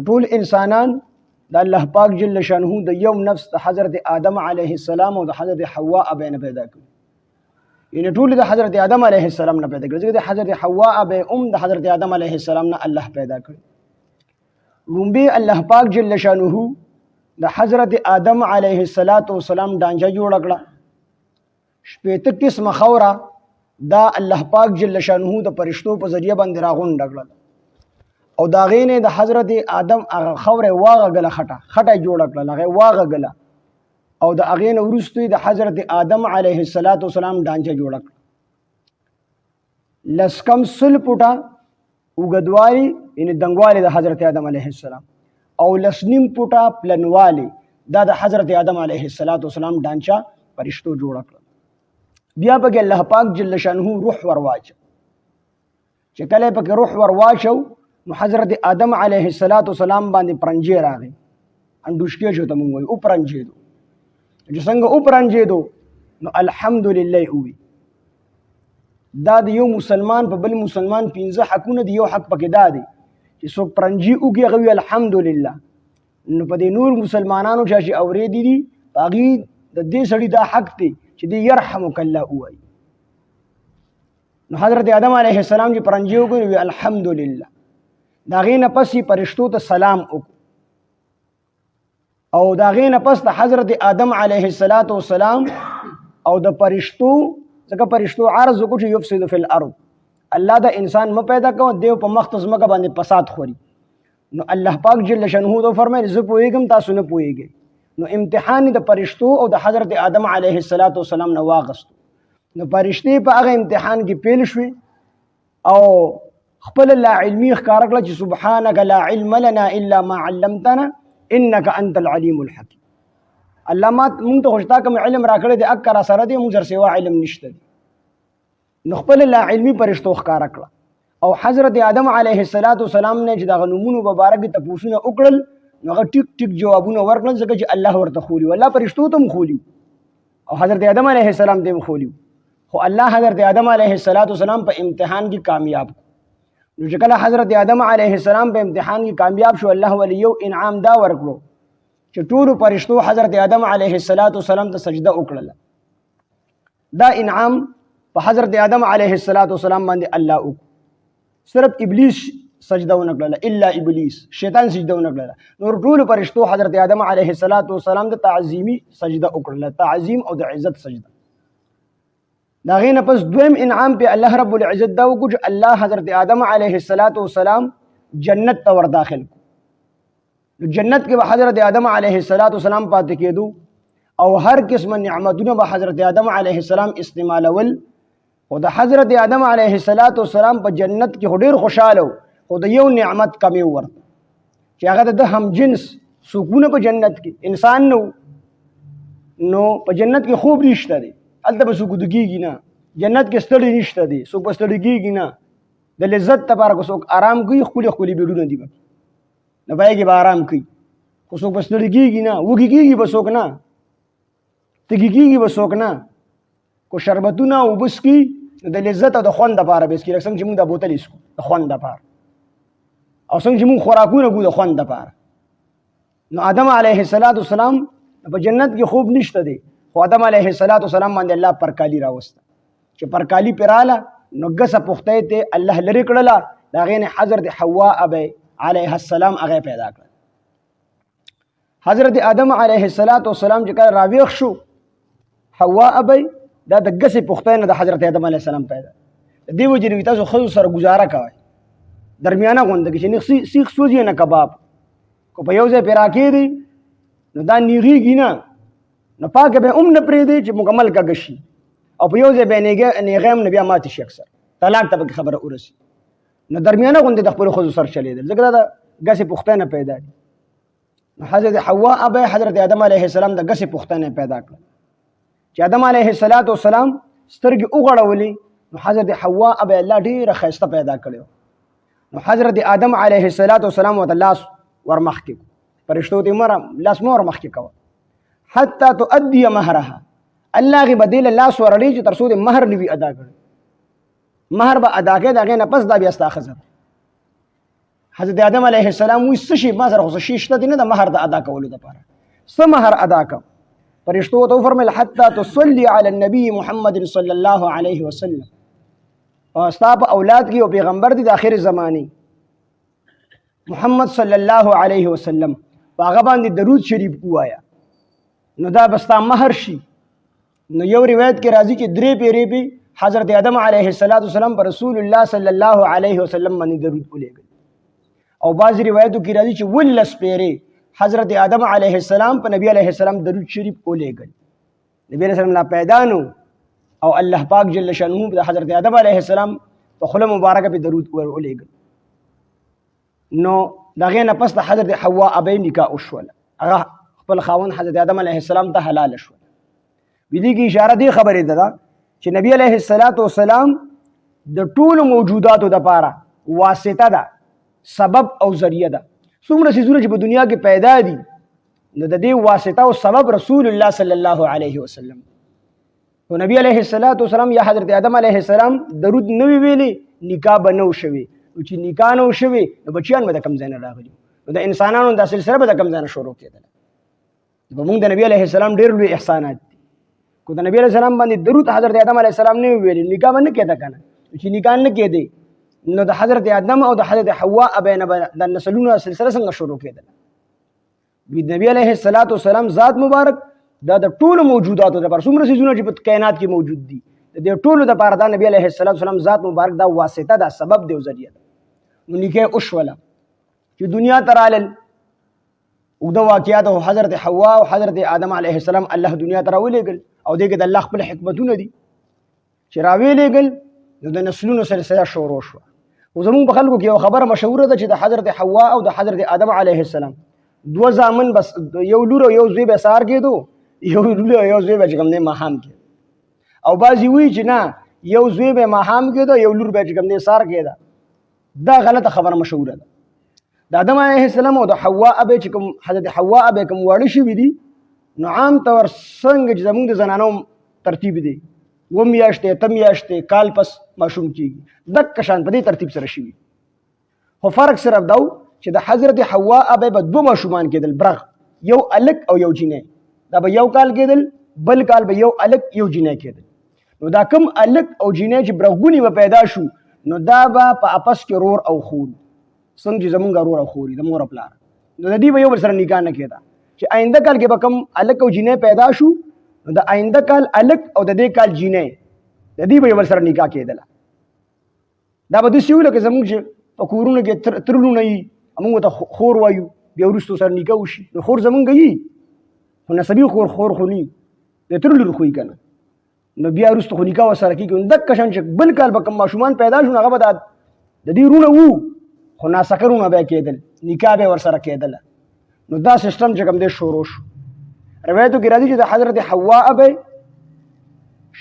ټول انسانان د الله پاک جل شانه د یو نفس د حضرت آدم علیه السلام او د حضرت حوا ابه پیدا کړ. یعنی ټول د حضرت آدم علیه السلام نه پیدا کړ، ځکه د حضرت حوا ابه د حضرت آدم علیه السلام نه الله پیدا کړ. لومبي الله پاک جل شانه د حضرت آدم علیه السلام ډانجه جوړ کړه. شپېته قسمه خوره دا الله پاک جل شانه د فرشتو په ذریعہ باندې راغونډ کړه، او دا غینه د حضرت آدم هغه خوره واغله خټه جوړ کړه، هغه واغله، او د اغین ورستوی د حضرت آدم علیه السلام ډانچه جوړ کړ. لسکم سل پټه وګدوالي یعنی دنګوالي د حضرت آدم علیه السلام، او لسنیم پټه پلنوالی دا د حضرت آدم علیه السلام ډانچه فرشتو جوړ کړ. بیا پکې الله پاک جل شانه روح ورواچو، چې کله پکې روح ورواچو نو حضرت آدم علیه السلام باندې پرنجې راغی، انډوشکې شو ته مونږ وایو او پرنجېدو. چې څنګه او پرنجېدو نو الحمدلله وی. دا د یو مسلمان په بل مسلمان 15 حقونه دی، یو حق پکې دا دی چې څوک پرنجي وکړي هغه وی الحمدلله. نو په دې نور مسلمانانو چې اورېدي دي هغې د دې سړي دا حق دی چې دی یرحمک الله ووایي. نو حضرت آدم علیه السلام چې پرنجي وکړي وی الحمدلله. د هغې نه پس یې فرشتو ته سلام وکړو، او دا غینه پس د حضرت آدم علیه السلام او د فرشتو، ځکه فرشتو عرض وکړو چې یفسد فی الارض، الله د انسان م پیدا کوه دیو په مخ ځمکه باندې فساد خوري. نو الله پاک جل شانه دا فرمایي زه پوهېږم تاسو نه پوهېږئ. نو امتحان د فرشتو او د حضرت آدم علیه السلام نه واغستو. نو فرشتې په هغه امتحان کې پیل شوې او خپل لا علمي ښکاره کړه چې سبحانک لا علم لنا الا ما علمتنا انک انت العلیم الحکیم. الله مونږ ته خوشتا کوم علم راکړی دی اکر سره دی، مونږ سره سوا علم نشته دی. نو خپل لا علمي فرشتو ښکاره کړه، او حضرت آدم علیه السلام نه چې دغه نومونو مبارک ته پوښتنه وکړل نو هغه ټیک ټیک جوابونه ورکړل، ځکه چې الله ورته خولي، الله فرشتو ته هم خولي او حضرت آدم علیه السلام ته هم خولي، خو الله حضرت آدم علیه السلام په امتحان کې کامیاب. نو چې کله حضرت آدم علیه السلام په امتحان کې کامیاب شو، الله ولې یو انعام دا ورکړو چې ټولو فرشتو حضرت آدم علیه السلام ته سجده وکړله. دا انعام په حضرت آدم علیه السلام باندې الله وکړو. صرف ابلیس سجده ونه کړله، الا ابلیس شیطان سجده ونه کړله. نور ټولو فرشتو حضرت آدم علیه السلام ته تعظیمي سجده وکړله، تعظیم او د عزت سجده. دا غینه پس دویم انعام په الله رب العزت دا وکړو چې الله حضرت آدم علیه السلام جنت ته ور داخل کو. نو جنت کې به حضرت آدم علیه السلام پاتې کېدو، او هر قسمه نعمتونه به حضرت آدم علیه السلام استعمالول. او د حضرت آدم علیه السلام په جنت کې ډېر خوشاله، خو د یو نعمت کمی ورته چې هغه د هم جنس سکونه په جنت کې انسان نو په جنت کې خوب نشته دی، هلته به څوک ودې کېږي نه، جنت کې ستړی نشته دی، څوک به ستړي کېږي نه، د لذت لپاره که څوک آرام کوي ښکلي ښکلي بیډونه دي پکې، نو په هغې به آرام کوي، خو څوک به ستړي کېږي نه، وږي کېږي به څوک نه، تږي کېږي به څوک نه. کو شربتونه اوبه څښي د لذت او د خوند دپاره به څښي، لکه څنګه چې مونږ دا بوتلې څښو د خوند دپاره، او څنګه چې مونږ خوراکونه کوو د خوند دپاره. نو آدم علیه السلام په جنت کې خوب نشته دی، خو آدم علیه السلام باندې الله پرکالی راوسته، چې پرکالی پې راله نو ګسه پختۍ ته الله لرې کړله، د هغې نه حضرت حوا ابی علیه السلام هغه پیدا کړه. حضرت آدم علیه السلام چې کله راویښ شو، حوا ابی دا د ګسې پختۍ نه د حضرت آدم علیه السلام پیدا. د دې وجې نه تاسو ښځو سره ګزاره کوئ درمیانه غونډه کې چې نه سیخ سوځي نه کباب، کو په یو ځای پې راکېږدي نو دا نیغېږي نه، نو پاکه به هم نه پرېږدي چې مکمل کږه شي، او په یو ځای به نیغه هم نه بیا ماتې شي، اکثر طلاق ته پکې خبره ورسي. نو درمیانه غوندې د خپلو ښځو سره چلېدل، ځکه دا د ګسې پختۍ نه پیدا دي. نو حضرت حوا ابی حضرت آدم علیه السلام د ګسې پختۍ نه پیدا کړه. چې آدم علیه السلام سترګې وغړولې نو حضرت حوا ابی الله ډېره ښایسته پیدا کړې. نو حضرت آدم علیه السلام ورته لاس ورمخکې کړو، فرشتو ته لاس مه ورمخکې کوه حتی تؤدي مهرها، الله هغې به دې له لاس ورړې چې تر څو د مهر نه وي ادا کړی، مهر به ادا کړې، د هغې نه پس دا بیا ستا ښځه ده. حضرت آدم علیه السلام وی څه شي ما سره خو څه شي شته دي نه د مهر د ادا کولو دپاره څه مهر ادا کړم فرشتو ته وفرمیل حتی تصلي علی النبي محمد صلی الله علیه وسلم ستا په اولاد کې یو پیغمبر دی د آخر زمانې محمد صلی الله علیه وسلم په هغه باندې درود شریف ووایا نو دا به ستا مهر شي نو یو روایت کې راځي چې 3 پیرې به حضرت آدم علیه السلام پر رسول الله صلی الله علیه وسلم باندې درود ولېږل او بعض روایتو کې راځي چې 19 پیرې حضرت آدم علیه السلام په نبی علیه السلام درود شریف ولېږل نبی علیه السلام لا پیدا نو او الله پاک جل شانه د حضرت آدم علیه السلام په خله مبارکه په درود ولېږل نو دغه نه پس د حضرت حوا ابي نکاح وشول هغه خپل خاوند حضرت آدم علیه السلام ته حلال شول دې کې اشاره دی خبرې ده چې نبی علیه السلام د ټولو موجوداتو لپاره واسطه ده سبب او ذریعہ ده څومره څیزونه چې په دنیا کې پیدا دي نو د دې واسطه او سبب رسول الله صلی الله علیه وسلم او نبی علیه السلام یا حضرت آدم علیه السلام درود نه ویلي نکاح به نه شوي چې نکاح نه شوي نو بچیان به د کم ځای نه راغلي نو د انسانانو دا سلسله به د کم ځای نه شروع کېدله موږ د نبی علیه السلام ډېر لوی احسانات دي کو د نبی علیه السلام باندې درود حضرت آدم علیه السلام نه ویلي نکاح به نه کېده کنه چې نکاح نه کېده نو د حضرت آدم او د حضرت حوا ابینه د نسلونو سلسله څنګه شروع کېدله نبی علیه السلام ذات مبارک دا د ټولو موجوداتو لپاره څومره څیزونه چې په کائنات کې موجود دي د ټولو لپاره دا نبی علیه السلام ذات مبارک دا واسطه دا سبب دی او ذریعہ نو نکاح وشوله چې دنیا ته رالل اوږده واقعات او حضرت حوا او حضرت آدم علیه السلام الله دنیا ته راولېږل او دې کې د الله خپل حکمتونه دي چې راولېږل نو د نسلونو سلسله شروع شوه او زمونږ په خلکو کې یو خبره مشهوره ده چې د حضرت حوا او د حضرت آدم علیه السلام 2 زامن بس یو لور او یو زوی به سهار کېدو یو لور او یو زوی به چې کوم دی ماښام کېده او بعضې وایي چې نه یو زوی به ماښام کېده یو لور به چې کوم دی سهار کېده دا غلطه خبره مشهوره ده د آدم علیه السلام او د حوا ابی چې کوم حضرت حوا ابی کوم واړه شوي دي نو عام طور څنګه چې زمونږ د زنانو ترتیب دی 2 میاشتې 3 میاشتې کال پس ماشوم کېږي دقه شان په دې ترتیب سره شوي خو فرق صرف دا چې د حضرت حوا ابی به 2 ماشومان کېدل برغ یو الک او یو جینۍ دا به یو کال کېدل بل کال به یو الک یو جینۍ کېدل نو دا کم الک او جینۍ چې برغونی به پیدا شو نو دا به په اپس کې رور او خور څنګه چې زمونږ رور او خوري د مور او پلار نو د دې به یو بل سره نکاح نه کېده چې آینده کال کې به کم الک او جینۍ پیدا شو نو د آینده کال الک او د دې کال جینۍ د دې به یو بل سره نکاح کېدله دا به داسې وي لکه زمونږ چې په کورونو کې ترلونه وي موږ ته خور وایو بیا وروستو سره نکاح وشي نو خور زمونږ وي خو نسبي خور خو نه د تر لور خو یې که نه نو بیا وروسته خو نکاح ورسره کېږي نو دقه شان چې بل کال به کوم ماشومان پیدا شو نو هغه به د دې رونه وو خو ناسکه رونه به یې کېدل نکاح به ورسره کېدله نو دا سیسټم چې کوم دی شروع شو روایتو کې راځي چې د حضرت حوا ابی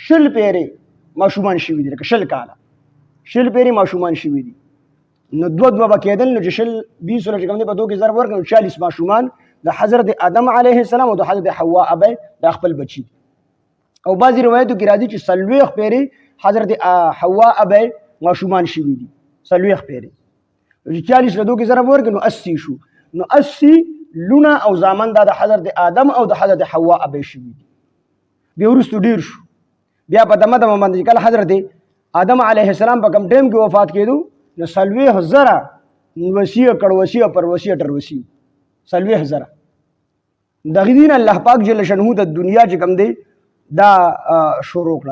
100 پیرې ماشومان شوي دي لکه 100 کاله 100 پیرې ماشومان شوي دي نو 2 به کېدل نو چې 20 چې کوم دی په 2 کې ضرب ورکړو 40 ماشومان د حضرت آدم علیه السلام او د حضرت حوا ابی د خپل بچي او بعضې روایتو کې راځي چې 40 پیرې حضرت حوا ابی ماشومان شوي دي 40 پیرې 40 له 2 کې ضرب ورکړو نو 80 شو نو 80 لونه او زامن دا د حضرت آدم او د حضرت حوا ابی شوي دي بیا وروستو ډېر شو بیا په دمه باندې کله حضرت آدم علیه السلام په کوم ټایم کې وفات کېدو نو 40,000 وصیه کړوصیه پر وصیه تر وصیه 40,000 دغه دین الله پاک جل شانه د دنیا چې کوم دی دا شروع کړه